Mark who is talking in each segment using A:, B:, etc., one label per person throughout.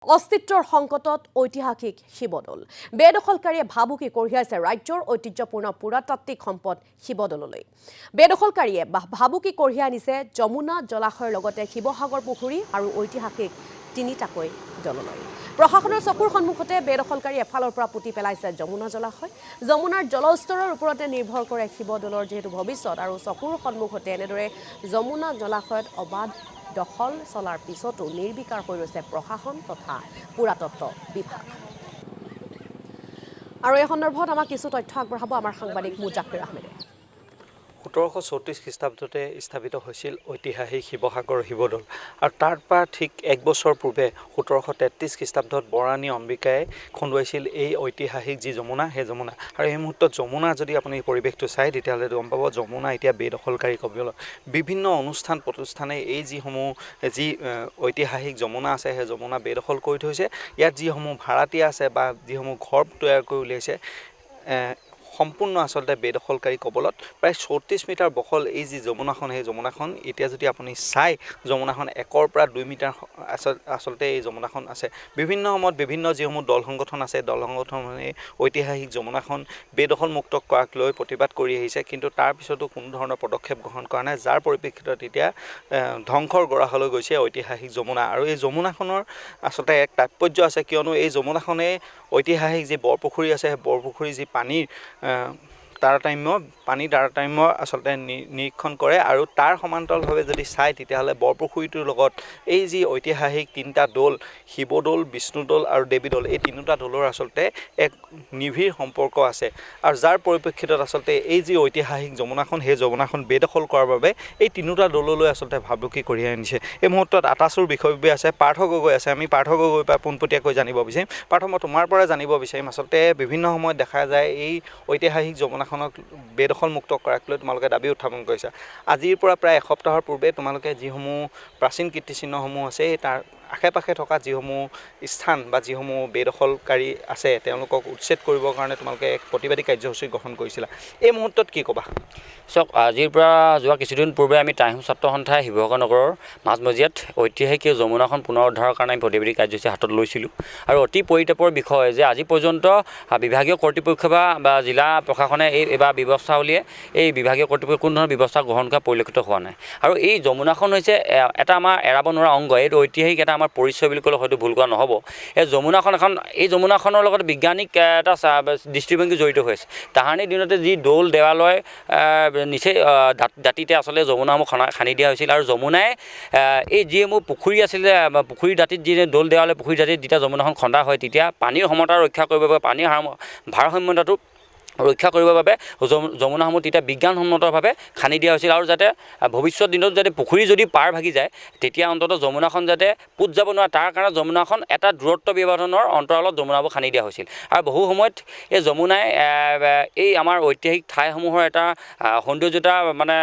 A: অস্তিত্বৰ সংকটত ঐতিহাসিক শিৱদৌল বেদখলকাৰীয়ে ভাবুকি কঢ়িয়াইছে ৰাজ্যৰ ঐতিহ্যপূৰ্ণ পুৰাতাত্ত্বিক সম্পদ শিৱদৌললৈ বেদখলকাৰীয়ে ভাবুকি কঢ়িয়াই আনিছে যমুনা জলাশয়ৰ লগতে শিৱসাগৰ পুখুৰী আৰু ঐতিহাসিক তিনিটাকৈ দললৈ প্ৰশাসনৰ চকুৰ সন্মুখতে বেদখলকাৰীয়ে এফালৰ পৰা পুতি পেলাইছে যমুনা জলাশয় যমুনাৰ জলস্তৰৰ ওপৰতে নিৰ্ভৰ কৰে শিৱদৌলৰ যেহেতু ভৱিষ্যত আৰু চকুৰ সন্মুখতে এনেদৰে যমুনা জলাশয়ত অবাধ দখল চলাৰ পিছতো নিৰ্বিকাৰ হৈ ৰৈছে প্ৰশাসন তথা পুৰাতত্ত্ব বিভাগ আৰু এই সন্দৰ্ভত আমাক কিছু তথ্য আগবঢ়াব আমাৰ সাংবাদিক মুজাক্কিৰ আহমেদে
B: 1734 খ্ৰীষ্টাব্দতে স্থাপিত হৈছিল ঐতিহাসিক শিৱসাগৰ শিৱদৌল আৰু তাৰ পৰা ঠিক এক বছৰ পূৰ্বে 1733 খ্ৰীষ্টাব্দত বৰাণী অম্বিকাই খন্দুৱাইছিল এই ঐতিহাসিক যি যমুনা সেই যমুনা আৰু এই মুহূৰ্তত যমুনা যদি আপুনি পৰিৱেশটো চাই তেতিয়াহ'লে গম পাব যমুনা এতিয়া বেদখলকাৰী কবলত বিভিন্ন অনুষ্ঠান প্ৰতিষ্ঠানে এই যিসমূহ যি ঐতিহাসিক যমুনা আছে সেই যমুনা বেদখল কৰি থৈছে ইয়াত যিসমূহ ভাড়াতীয়া আছে বা যিসমূহ ঘৰ তৈয়াৰ কৰি উলিয়াইছে সম্পূৰ্ণ আসলতে বেদখলকাৰী কবলত প্ৰায় 34 মিটাৰ বহল এই যি যমুনাখন সেই যমুনাখন এতিয়া যদি আপুনি চাই যমুনাখন 1 পৰা 2 মিটাৰ আসলতে এই যমুনাখন আছে বিভিন্ন সময়ত বিভিন্ন যিসমূহ দল সংগঠন আছে দল সংগঠনে ঐতিহাসিক যমুনাখন বেদখল মুক্ত কৰাক লৈ প্ৰতিবাদ কৰি আহিছে কিন্তু তাৰ পিছতো কোনো ধৰণৰ পদক্ষেপ গ্ৰহণ কৰা নাই যাৰ পৰিপ্ৰেক্ষিতত এতিয়া ধ্বংসৰ গৰাহলৈ গৈছে ঐতিহাসিক যমুনা আৰু এই যমুনাখনৰ আসলতে এক তাৎপৰ্য আছে কিয়নো এই যমুনাখনে ঐতিহাসিক যি বৰপুখুৰী আছে সেই বৰপুখুৰী যি পানীৰ তাৰতাম্য আসলতে নিৰীক্ষণ কৰে আৰু তাৰ সমান্তৰালভাৱে যদি চাই তেতিয়াহ'লে বৰপুখুৰীটোৰ লগত এই যি ঐতিহাসিক তিনিটা দৌল শিৱদৌল বিষ্ণুদৌল আৰু দেৱীদৌল এই তিনিটা দৌলৰ আসলতে এক নিবিড় সম্পৰ্ক আছে আৰু যাৰ পৰিপ্ৰেক্ষিতত আসলতে এই যি ঐতিহাসিক যমুনাখন সেই যমুনাখন বেদখল কৰাৰ বাবে এই তিনিটা দৌললৈ আসলতে ভাবুকি কঢ়িয়াই আনিছে এই মুহূৰ্তত আটাচুৰ বিষয়ববী আছে পাৰ্থ গগৈ আছে আমি পাৰ্থ গগৈৰ পৰা পোনপটীয়াকৈ জানিব বিচাৰিম পাৰ্থ মই তোমাৰ পৰা জানিব বিচাৰিম আসলতে বিভিন্ন সময়ত দেখা যায় এই ঐতিহাসিক যমুনাখনক বেদখল মুক্ত কৰাক লৈ তোমালোকে দাবী উত্থাপন কৰিছা আজিৰ পৰা প্ৰায় এসপ্তাহৰ পূৰ্বে তোমালোকে যিসমূহ প্ৰাচীন কীৰ্তিচিহ্নসমূহ আছে তাৰ আশে-পাশে থকা যিসমূহ স্থান বা যিসমূহ বেদখলকাৰী আছে তেওঁলোকক উচ্ছেদ কৰিবৰ কাৰণে তোমালোকে এক প্ৰতিবাদী কাৰ্যসূচী গ্ৰহণ কৰিছিলা এই মুহূৰ্তত কি ক'বা
C: চাওক আজিৰ পৰা যোৱা কিছুদিন পূৰ্বে আমি টাইম ছাত্ৰ সন্থাই শিৱসাগৰ নগৰৰ মাজমজিয়াত ঐতিহাসিক যমুনাখন পুনৰ উদ্ধাৰৰ কাৰণে আমি প্ৰতিবাদী কাৰ্যসূচী হাতত লৈছিলোঁ আৰু অতি পৰিতাপৰ বিষয় যে আজি পৰ্যন্ত বিভাগীয় কৰ্তৃপক্ষ বা জিলা প্ৰশাসনে এইবাৰ ব্যৱস্থাৱলীয়ে এই বিভাগীয় কৰ্তৃপক্ষই কোনো ধৰণৰ ব্যৱস্থা গ্ৰহণ কৰা পৰিলক্ষিত হোৱা নাই আৰু এই যমুনাখন হৈছে এটা আমাৰ এৰাব নোৱাৰা অংগ এইটো ঐতিহাসিক এটা আমাৰ পৰিচয় বুলি ক'লে হয়তো ভুল কৰা নহ'ব এই যমুনাখনৰ লগত বৈজ্ঞানিক এটা দৃষ্টিভংগী জড়িত হৈ আছে তাহানিৰ দিনতে যি দৌল দেৱালয় নিচেই দাঁতিতে আচলতে যমুনাসমূহ খান্দি দিয়া হৈছিল আৰু যমুনাই এই যিসমূহ পুখুৰী আছিলে পুখুৰীৰ দাঁতিত যি দৌল দেৱালয় পুখুৰীৰ দাঁতিত যেতিয়া যমুনাখন খন্দা হয় তেতিয়া পানীৰ সমতা ৰক্ষা কৰিবৰ বাবে পানীৰ ভাৰসাম্যতাটো ৰক্ষা কৰিবৰ বাবে যমুনাসমূহ তেতিয়া বিজ্ঞানসন্মতভাৱে খান্দি দিয়া হৈছিল আৰু যাতে ভৱিষ্যত দিনত যাতে পুখুৰী যদি পাৰ ভাগি যায় তেতিয়া অন্ততঃ যমুনাখন যাতে পোত যাব নোৱাৰে তাৰ কাৰণে যমুনাখন এটা দূৰত্ব ব্যৱধানৰ অন্তৰালত যমুনাবোৰ খান্দি দিয়া হৈছিল আৰু বহু সময়ত এই যমুনাই এই আমাৰ ঐতিহাসিক ঠাইসমূহৰ এটা সৌন্দৰ্যতা মানে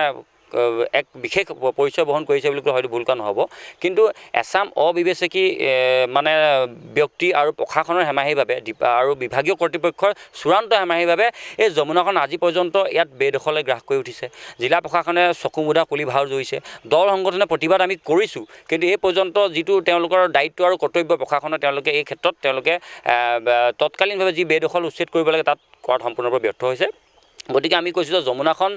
C: এক বিশেষ পৰিচয় বহন কৰিছে বুলি হয়তো ভুল কৰা নহ'ব কিন্তু এছাম অবিবেচকী মানে ব্যক্তি আৰু প্ৰশাসনৰ হেমাহিভাৱে আৰু বিভাগীয় কৰ্তৃপক্ষৰ চূড়ান্ত হেমাহিভাৱে এই যমুনাখন আজি পৰ্যন্ত ইয়াত বেদখলে গ্ৰাস কৰি উঠিছে জিলা প্ৰশাসনে চকু মুদা কুলি ভাও জুৰিছে দল সংগঠনে প্ৰতিবাদ আমি কৰিছোঁ কিন্তু এই পৰ্যন্ত যিটো তেওঁলোকৰ দায়িত্ব আৰু কৰ্তব্য প্ৰশাসনে তেওঁলোকে এই ক্ষেত্ৰত তেওঁলোকে তৎকালীনভাৱে যি বেদখল উচ্ছেদ কৰিব লাগে তাত কৰাত সম্পূৰ্ণৰূপে ব্যৰ্থ হৈছে গতিকে আমি কৈছোঁ যে যমুনাখন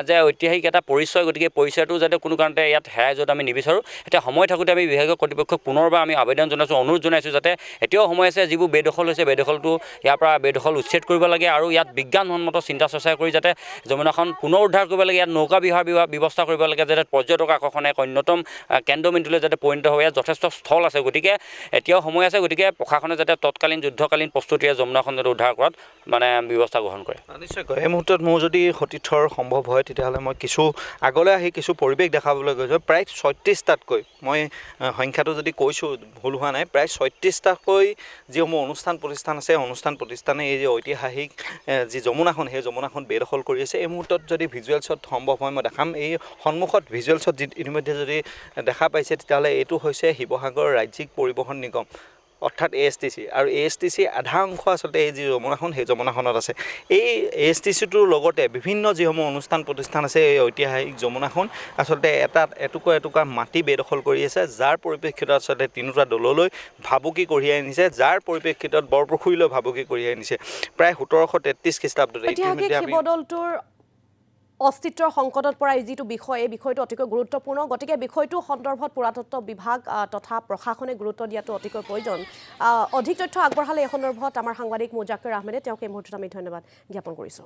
C: যে ঐতিহাসিক এটা পৰিচয় গতিকে পৰিচয়টো যাতে কোনো কাৰণতে ইয়াত হেৰাই যোৱাটো আমি নিবিচাৰোঁ এতিয়া সময় থাকোঁতে আমি বিভাগীয় কৰ্তৃপক্ষক পুনৰবাৰ আমি আবেদন জনাইছোঁ অনুৰোধ জনাইছোঁ যাতে এতিয়াও সময় আছে যিবোৰ বেদখল হৈছে বেদখলটো ইয়াৰ পৰা বেদখল উচ্ছেদ কৰিব লাগে আৰু ইয়াত বিজ্ঞানসন্মত চিন্তা চৰ্চা কৰি যাতে যমুনাখন পুনৰ উদ্ধাৰ কৰিব লাগে ইয়াত নৌকা বিহাৰ ব্যৱস্থা কৰিব লাগে যাতে পৰ্যটক আকৰ্ষণে এক অন্যতম কেন্দ্ৰবিন্দুলৈ যাতে পৰিণত হয় ইয়াত যথেষ্ট স্থল আছে গতিকে এতিয়াও সময় আছে গতিকে প্ৰশাসনে যাতে তৎকালীন যুদ্ধকালীন প্ৰস্তুতিৰে যমুনাখন যাতে উদ্ধাৰ কৰাত মানে ব্যৱস্থা গ্ৰহণ কৰে
B: নিশ্চয়কৈ এই মুহূৰ্তত মোৰ যদি সতীৰ্থৰ সম্ভৱ হয় তেতিয়াহ'লে মই কিছু আগলৈ আহি কিছু পৰিৱেশ দেখাবলৈ গৈছোঁ প্ৰায় 36টাতকৈ মই সংখ্যাটো যদি কৈছোঁ ভুল হোৱা নাই প্ৰায় 36টাকৈ যিসমূহ অনুষ্ঠান প্ৰতিষ্ঠান আছে অনুষ্ঠান প্ৰতিষ্ঠানে এই যে ঐতিহাসিক যি যমুনাখন সেই যমুনাখন বেদখল কৰি আছে এই মুহূৰ্তত যদি ভিজুৱেলছত সম্ভৱ হয় মই দেখাম এই সন্মুখত ভিজুৱেলছত ইতিমধ্যে যদি দেখা পাইছে তেতিয়াহ'লে এইটো হৈছে শিৱসাগৰ ৰাজ্যিক পৰিবহণ নিগম অৰ্থাৎ ASTC আৰু ASTC আধা অংশ আচলতে এই যি যমুনাখন সেই যমুনাখনত আছে এই ASTCটোৰ লগতে বিভিন্ন যিসমূহ অনুষ্ঠান প্ৰতিষ্ঠান আছে এই ঐতিহাসিক যমুনাখন আচলতে এটুকুৰা মাটি বেদখল কৰি আছে যাৰ পৰিপ্ৰেক্ষিতত আচলতে তিনিটা দললৈ ভাবুকি কঢ়িয়াই আনিছে যাৰ পৰিপ্ৰেক্ষিতত বৰপুখুৰীলৈ ভাবুকি কঢ়িয়াই আনিছে প্ৰায় 1733 খ্ৰীষ্টাব্দতে
A: ঐতিহাসিক শিৱদৌলটোৰ অস্তিত্বৰ সংকটত পৰা যিটো বিষয় এই বিষয়টো অতিকৈ গুৰুত্বপূৰ্ণ গতিকে বিষয়টো সন্দৰ্ভত পুৰাতত্ত্ব বিভাগ তথা প্ৰশাসনে গুৰুত্ব দিয়াটো অতিকৈ প্ৰয়োজন অধিক তথ্য আগবঢ়ালে এই সন্দৰ্ভত আমাৰ সাংবাদিক মুজাক্কিৰ আহমেদে তেওঁক এই মুহূৰ্তত আমি ধন্যবাদ জ্ঞাপন কৰিছোঁ